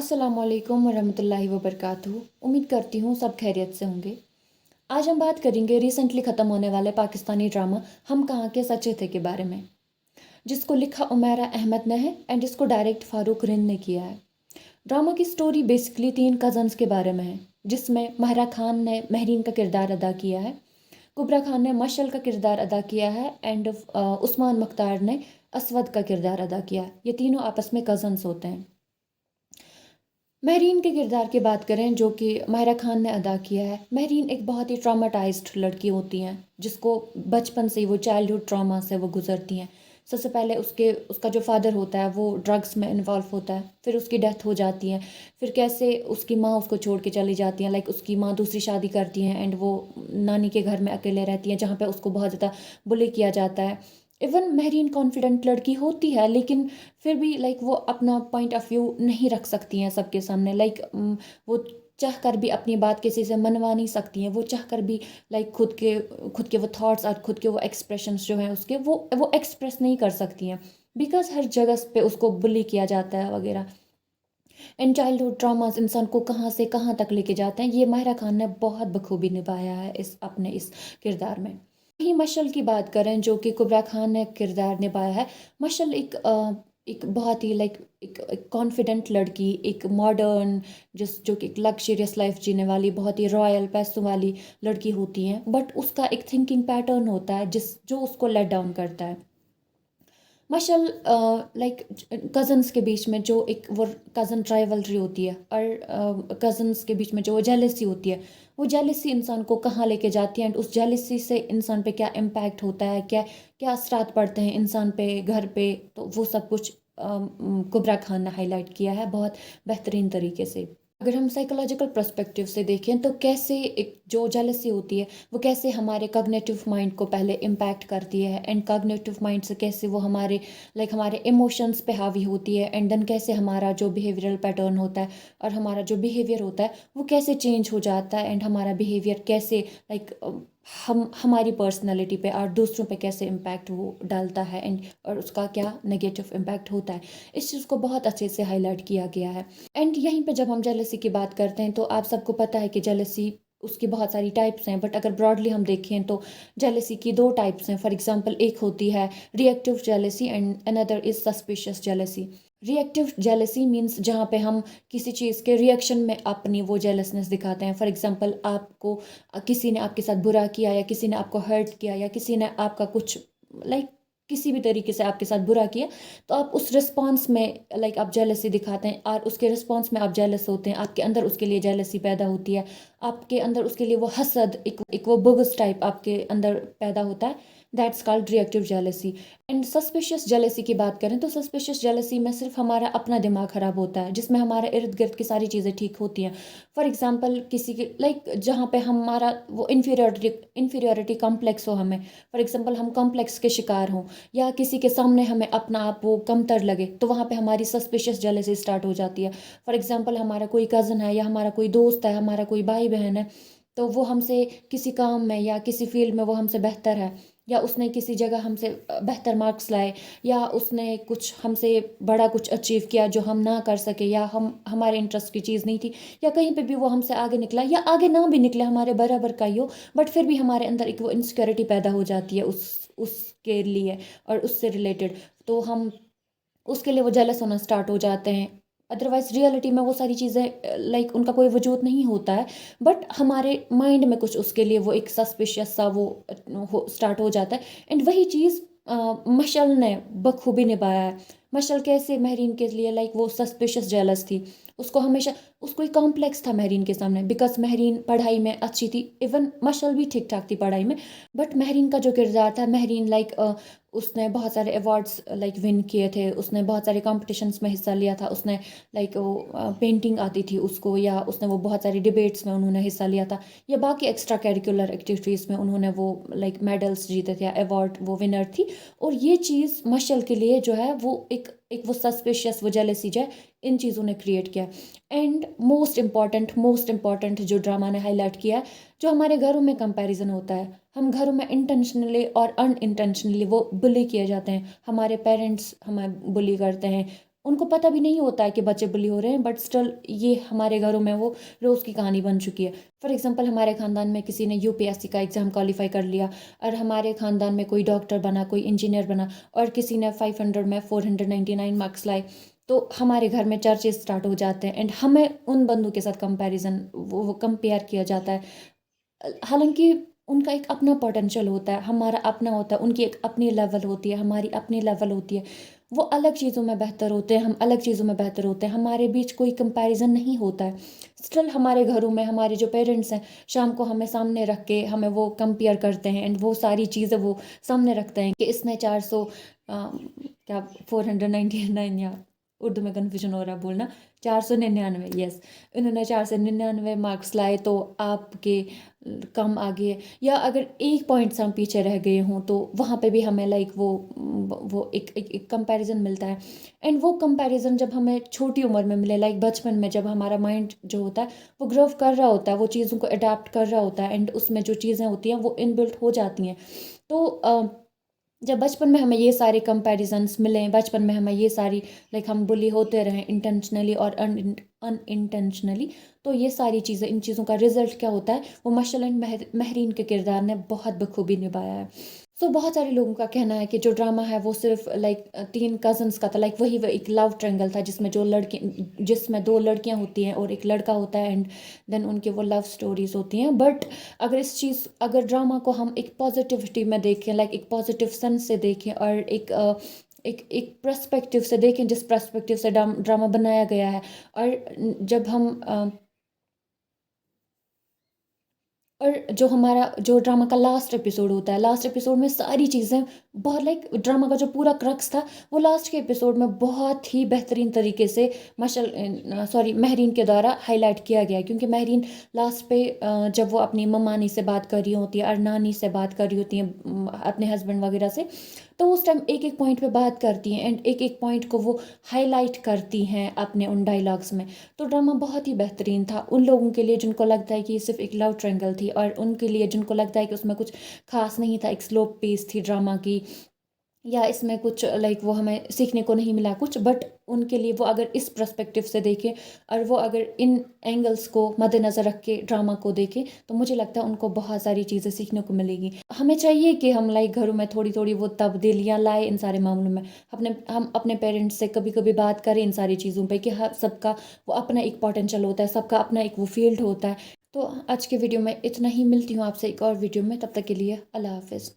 अस्सलाम वालेकुम वरहमतुल्लाहि वबरकातुहू। उम्मीद करती हूँ सब खैरियत से होंगे। आज हम बात करेंगे रिसेंटली ख़त्म होने वाले पाकिस्तानी ड्रामा हम कहाँ के सच्चे थे के बारे में, जिसको लिखा उमैरा अहमद ने है एंड जिसको डायरेक्ट फारूक रिंद ने किया है। ड्रामा की स्टोरी बेसिकली 3 कज़न्स के बारे में है, जिसमें महरा खान ने महरीन का किरदार अदा किया है, कुबरा खान ने मशल का किरदार अदा किया है एंड उस्मान मुख्तार ने असवद का किरदार अदा किया है। ये तीनों आपस में कज़न्स होते हैं। महरीन के किरदार की बात करें जो कि माहिरा खान ने अदा किया है। महरीन एक बहुत ही ट्रॉमाटाइज्ड लड़की होती हैं, जिसको बचपन से ही वो चाइल्डहुड ट्रॉमा से वो गुजरती हैं। सबसे पहले उसका जो फादर होता है वो ड्रग्स में इन्वॉल्व होता है, फिर उसकी डेथ हो जाती है, फिर कैसे उसकी माँ उसको छोड़ के चली जाती हैं, लाइक उसकी माँ दूसरी शादी करती हैं एंड वो नानी के घर में अकेले रहती हैं, जहाँ पे उसको बहुत ज़्यादा बुली किया जाता है। इवन महरीन कॉन्फिडेंट लड़की होती है, लेकिन फिर भी लाइक वो अपना पॉइंट ऑफ व्यू नहीं रख सकती हैं सबके सामने। लाइक वो चाह कर भी अपनी बात किसी से मनवा नहीं सकती हैं। वो चाह कर भी लाइक खुद के वो थॉट्स और खुद के वो एक्सप्रेशंस जो हैं उसके वो एक्सप्रेस नहीं कर सकती हैं, बिकॉज हर जगह पे उसको बुली किया जाता है वगैरह। एंड चाइल्डहुड ट्रॉमास इंसान को कहाँ से कहाँ तक लेके जाते हैं, ये माहिरा खान ने बहुत बखूबी निभाया है इस किरदार में। वहीं मशल की बात करें जो कि कुबरा खान ने किरदार निभाया है। मशल एक बहुत ही लाइक एक कॉन्फिडेंट लड़की, एक मॉडर्न जो कि एक लग्जरियस लाइफ जीने वाली, बहुत ही रॉयल पैसों वाली लड़की होती हैं, बट उसका एक थिंकिंग पैटर्न होता है जो उसको लेट डाउन करता है। मशल लाइक कज़न्स के बीच में जो एक वो कज़न राइवलरी होती है, और कज़न्स के बीच में जो वो जेलसी होती है, वो जेलसी इंसान को कहाँ लेके जाती है एंड उस जेलसी से इंसान पे क्या इम्पैक्ट होता है, क्या क्या असरात पड़ते हैं इंसान पे, घर पे, तो वो सब कुछ कुबरा खान ने हाईलाइट किया है बहुत बेहतरीन तरीके से। अगर हम साइकोलॉजिकल पर्सपेक्टिव से देखें तो कैसे एक जो जेलसी होती है वो कैसे हमारे कॉग्निटिव माइंड को पहले इम्पैक्ट करती है, एंड कॉग्निटिव माइंड से कैसे वो हमारे इमोशंस पे हावी होती है, एंड देन कैसे हमारा जो बिहेवियरल पैटर्न होता है और हमारा जो बिहेवियर होता है वो कैसे चेंज हो जाता है, एंड हमारा बिहेवियर कैसे लाइक हमारी पर्सनैलिटी पे और दूसरों पे कैसे इम्पैक्ट वो डालता है, एंड और उसका क्या नेगेटिव इम्पैक्ट होता है। इस चीज़ को बहुत अच्छे से हाईलाइट किया गया है। एंड यहीं पे जब हम जेलसी की बात करते हैं तो आप सबको पता है कि जेलसी उसकी बहुत सारी टाइप्स हैं, बट अगर ब्रॉडली हम देखें तो जेलसी की 2 टाइप्स हैं। फॉर एग्जांपल, एक होती है reactive jealousy and another is suspicious jealousy. Reactive jealousy means जहाँ पे हम किसी चीज़ के रिएक्शन में अपनी वो जेलसनेस दिखाते हैं। फॉर एग्जांपल, आपको किसी ने आपके साथ बुरा किया, या किसी ने आपको हर्ट किया, या किसी ने आपका कुछ लाइक किसी भी तरीके से आपके साथ बुरा किया, तो आप उस रिस्पॉन्स में लाइक आप जेलसी दिखाते हैं, और उसके रिस्पॉन्स में आप जेलस होते हैं, आपके अंदर उसके लिए जेलसी पैदा होती है, आपके अंदर उसके लिए वो हसद, एक वो बुगस टाइप आपके अंदर पैदा होता है। That's called reactive jealousy. And suspicious jealousy की बात करें तो सस्पिशियस जेलसी में सिर्फ हमारा अपना दिमाग ख़राब होता है, जिसमें हमारे इर्द गिर्द की सारी चीज़ें ठीक होती हैं। फॉर एग्जाम्पल, किसी के लाइक जहाँ पे हमारा वो इन्फीरियोरिटी कॉम्प्लेक्स हो, हमें फॉर एग्जाम्पल हम कॉम्प्लेक्स के शिकार हों, या किसी के सामने हमें अपना आप वो कमतर लगे, तो वहाँ पे हमारी सस्पिशियस जेलसी स्टार्ट हो जाती है। फॉर एग्जांपल, हमारा कोई कज़न है, या हमारा कोई दोस्त है, हमारा कोई भाई बहन है, तो वो हमसे किसी काम में या किसी फील्ड में वो हमसे बेहतर है, या उसने किसी जगह हमसे बेहतर मार्क्स लाए, या उसने कुछ हमसे बड़ा कुछ अचीव किया जो हम ना कर सके, या हमारे इंटरेस्ट की चीज़ नहीं थी, या कहीं पे भी वो हमसे आगे निकला, या आगे ना भी निकला, हमारे बराबर का ही हो, बट फिर भी हमारे अंदर एक वो इनसिक्योरिटी पैदा हो जाती है उसके लिए और उससे रिलेटेड, तो हम उसके लिए वो जेलस होना स्टार्ट हो जाते हैं। अदरवाइज रियलिटी में वो सारी चीज़ें लाइक उनका कोई वजूद नहीं होता है, बट हमारे माइंड में कुछ उसके लिए वो एक सस्पिशियस सा वो हो स्टार्ट हो जाता है। एंड वही चीज़ मशल ने बखूबी निभाया है। मशल कैसे महरीन के लिए लाइक वो सस्पिशियस जेलस थी, उसको हमेशा उसको एक कॉम्प्लेक्स था महरीन के सामने, बिकॉज महरीन पढ़ाई में अच्छी थी, इवन मशल भी ठीक ठाक थी पढ़ाई में, बट महरीन का जो किरदार था, महरीन लाइक उसने बहुत सारे अवार्ड्स लाइक विन किए थे, उसने बहुत सारे कॉम्पिटिशन्स में हिस्सा लिया था, उसने लाइक वो पेंटिंग आती थी उसको, या उसने वो बहुत सारी डिबेट्स में उन्होंने हिस्सा लिया था, या बाकी एक्स्ट्रा करिकुलर एक्टिविटीज़ में उन्होंने वो लाइक मेडल्स जीते थे या अवार्ड वो विनर थी। और ये चीज़ मशल के लिए जो है वो एक वो सस्पिशियस वो जेलसी जो है, इन चीज़ों ने क्रिएट किया। एंड मोस्ट इम्पॉर्टेंट जो ड्रामा ने हाईलाइट किया है, जो हमारे घरों में कंपैरिजन होता है, हम घरों में इंटेंशनली और अनइंटेंशनली वो बुली किए जाते हैं, हमारे पेरेंट्स हमें बुली करते हैं, उनको पता भी नहीं होता है कि बच्चे बुली हो रहे हैं, बट स्टिल ये हमारे घरों में वो रोज़ की कहानी बन चुकी है। फॉर एग्ज़ाम्पल हमारे ख़ानदान में किसी ने यूपीएससी का एग्ज़ाम क्वालीफाई कर लिया और हमारे ख़ानदान में कोई डॉक्टर बना, कोई इंजीनियर बना, और किसी ने 500 में 499 मार्क्स लाए, तो हमारे घर में चर्चे स्टार्ट हो जाते हैं एंड हमें उन बंदों के साथ कंपैरिजन वो कंपेयर किया जाता है। हालांकि उनका एक अपना पोटेंशियल होता है, हमारा अपना होता है, उनकी एक अपनी लेवल होती है, हमारी अपनी लेवल होती है। वो अलग चीज़ों में बेहतर होते हैं, हम अलग चीज़ों में बेहतर होते हैं, हमारे बीच कोई कंपैरिजन नहीं होता है। स्टिल हमारे घरों में हमारे जो पेरेंट्स हैं, शाम को हमें सामने रख के हमें वो कंपेयर करते हैं एंड वो सारी चीज़ें वो सामने रखते हैं कि इसने 400 क्या 499, या उर्दू में कन्फ्यूजन हो रहा है बोलना, 499, यस, इन्होंने 499 मार्क्स लाए तो आपके कम आगे है। या अगर एक पॉइंट से हम पीछे रह गए हों तो वहाँ पे भी हमें लाइक वो एक कंपैरिजन मिलता है। एंड वो कंपैरिजन जब हमें छोटी उम्र में मिले, लाइक बचपन में, जब हमारा माइंड जो होता है वो ग्रो कर रहा होता है, वो चीज़ों को अडाप्ट कर रहा होता है एंड उसमें जो चीज़ें होती हैं वो इनबिल्ट हो जाती हैं। तो जब बचपन में हमें ये सारे कंपैरिजन्स मिलें, बचपन में हमें ये सारी लाइक हम बुली होते रहें इंटेंशनली और अनइंटेंशनली, तो ये सारी चीज़ें, इन चीज़ों का रिजल्ट क्या होता है, वो मशअल एंड महरीन के किरदार ने बहुत बखूबी निभाया है। सो बहुत सारे लोगों का कहना है कि जो ड्रामा है वो सिर्फ लाइक 3 कज़न्स का था, लाइक वही वो एक लव ट्रायंगल था जिसमें 2 लड़कियां होती हैं और एक लड़का होता है एंड देन उनके वो लव स्टोरीज होती हैं। बट अगर ड्रामा को हम एक पॉजिटिविटी में देखें, लाइक एक पॉजिटिव सेंस से देखें और एक पर्सपेक्टिव से देखें, जिस पर्सपेक्टिव से ड्रामा बनाया गया है, और जब हम और जो ड्रामा का लास्ट एपिसोड होता है, लास्ट एपिसोड में सारी चीज़ें बहुत लाइक ड्रामा का जो पूरा क्रक्स था वो लास्ट के एपिसोड में बहुत ही बेहतरीन तरीके से महरीन के द्वारा हाईलाइट किया गया है। क्योंकि महरीन लास्ट पे जब वो अपनी मम्मानी से बात कर रही होती है और नानी से बात कर रही होती है, अपने हस्बैंड वगैरह से, तो उस टाइम एक एक पॉइंट पे बात करती हैं एंड एक एक पॉइंट को वो हाईलाइट करती हैं अपने उन डायलॉग्स में। तो ड्रामा बहुत ही बेहतरीन था उन लोगों के लिए जिनको लगता है कि ये सिर्फ एक लव ट्रायंगल थी, और उनके लिए जिनको लगता है कि उसमें कुछ खास नहीं था, एक स्लो पेस थी ड्रामा की, या इसमें कुछ लाइक वो हमें सीखने को नहीं मिला कुछ। बट उनके लिए वो अगर इस पर्सपेक्टिव से देखें और वो अगर इन एंगल्स को मद्देनज़र रख के ड्रामा को देखें, तो मुझे लगता है उनको बहुत सारी चीज़ें सीखने को मिलेगी। हमें चाहिए कि हम लाइक घरों में थोड़ी थोड़ी वो तब्दीलियाँ लाए इन सारे मामलों में। हम अपने पेरेंट्स से कभी कभी बात करें इन सारी चीज़ों पे कि हर सबका वो अपना एक पोटेंशियल होता है, सबका अपना एक वो फील्ड होता है। तो आज के वीडियो में इतना ही, मिलती हूँ आपसे एक और वीडियो में, तब तक के लिए अल्लाह हाफिज़।